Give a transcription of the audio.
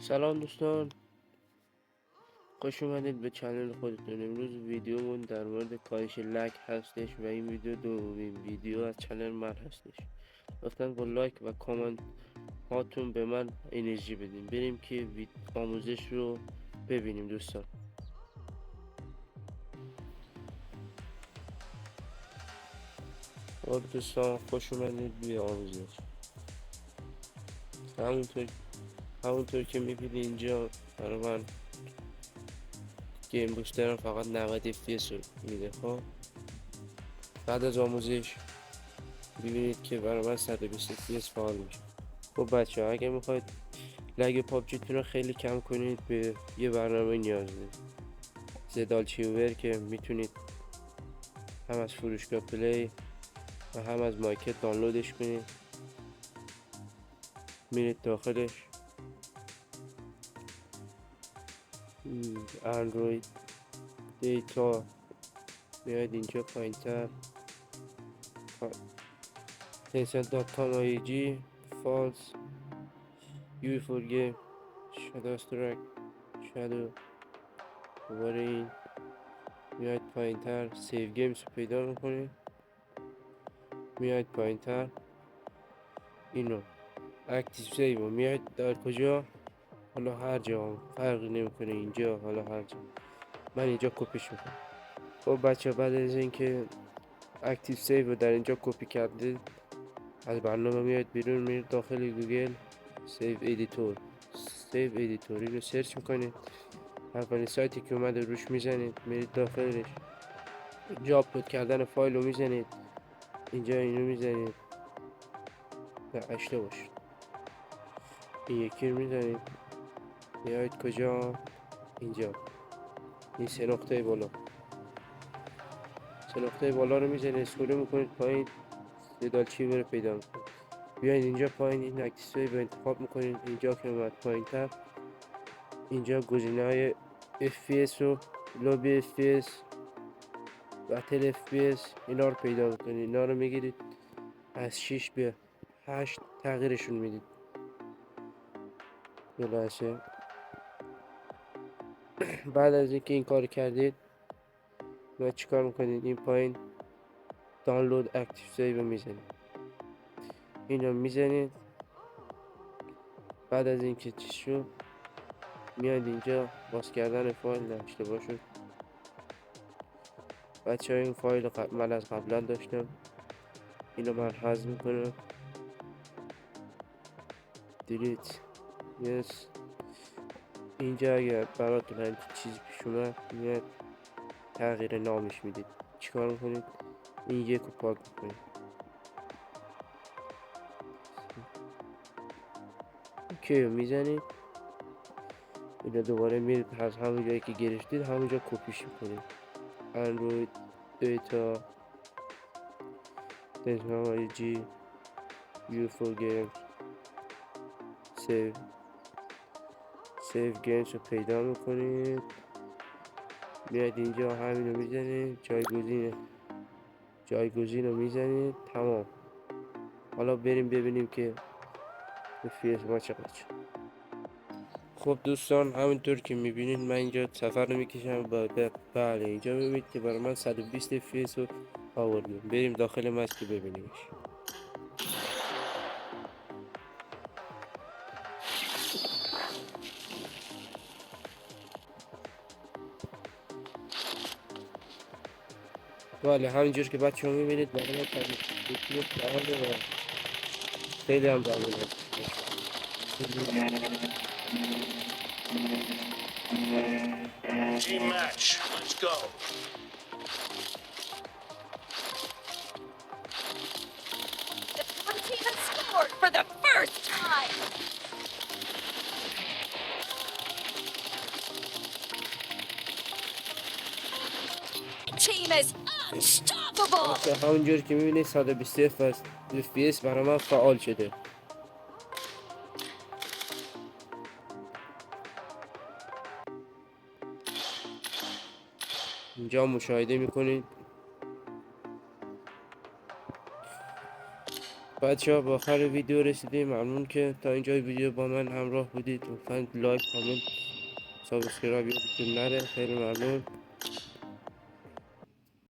سلام دوستان، خوش اومدید به چنل خودتون. امروز ویدیومون در مورد کاهش لگ هستش و این ویدیو دومین ویدیو از چنل من هستش. لطفا با لایک و کامنت هاتون به من انرژی بدین. بریم که آموزش رو ببینیم دوستان. دوستان خوش اومدید به آموزش. همونطور که میبینید اینجا برای من گیم بوسترم فقط 90 FPS رو میده. خب بعد از آموزش ببینید که برای من 120 FPS فعال میشه. خب بچه ها، اگه میخواید لگ پابجیتون رو خیلی کم کنید به یه برنامه نیاز دارید، زدالچیوور، که میتونید هم از فروشگاه پلی و هم از مارکت دانلودش کنید. میرید داخلش، اندروید دیتا، میاید اینجا پایین تر tencent.com.ag false u4 game shadow strike shadow. دوباره این میاید پایین تر سیو گیمز رو پیدا میکنید، میاید پایین تر اینو اکتیو سیو رو میاید در کجا، حالا هر جا فرقی نمیکنه، اینجا حالا هر جا. من اینجا کپیش میکنم. خب بچه، بعد از اینکه اکتیو سیو رو در اینجا کپی کردید، از برنامه میاید بیرون، میرید داخل گوگل سیو ادیتور اینو سرچ میکنید. اولین سایتی که اومده روش میزنید، میرید داخلش، اینجا آپلود کردن فایل رو میزنید، اینجا اینو میزنید، نه اشته باشید، این یکی رو میزنید، میاید کجا، اینجا این سه نقطه بالا رو میزنید، اسکرول میکنید پایین، زدالچیوور رو پیدا میکنید. بیاید اینجا پایین این اکتیو رو انتخاب میکنید. اینجا که اومد پایین تر، اینجا گزینه های FPS و لابی FPS، بتل FPS، اینا رو پیدا میکنید. اینا رو میگیرید از 6 به 8 تغییرشون میدید. یه لحظه. بعد از اینکه این کار کردید، باید چیکار میکنید؟ این پایین دانلود اکتیو سیو میزنید، اینو میزنید. بعد از اینکه چی شد، میاد اینجا باز کردن فایل، نه اشتباه شد بچه ها. این فایل من از قبلا داشتم، اینو من حذف میکنم، دیلیت یس. اینجا اگر براتون همچین چیزی پیش اومد، میاد تغییر نامش میدید. چیکار میکنید؟ این یک رو پاک میکنید، اوکی رو میزنید. اینو دوباره میرید از همون جایی که گرفتید همونجا کپیش میکنید. اندروید دیتا تکنولوژی u4 گیمز سیو گیمز رو پیدا میکنید، میاد اینجا همین رو میزنید، جایگزین رو میزنید، تمام. حالا بریم ببینیم که FPS ما چقدر شد. خب دوستان، همونطور که میبینید من اینجا سفر رو میکشم بله اینجا میبینید که برای من 120 FPS رو آوردیم. بریم داخل مچ که ببینیمش. بله همینجور که بچه ها میبینید برای من 120 FPS خیلی هم بله. Team match. Let's go. One team has scored for the first time. Team is unstoppable. همونجور که میبینید 120 FPS برای من فعال شده. اینجا مشاهده میکنید بچه ها با آخر ویدیو رسیدیم. ممنون که تا اینجای ویدیو با من همراه بودید. لطفا لایک، کامنت، سابسکرایب یادتون نره. خیلی ممنون.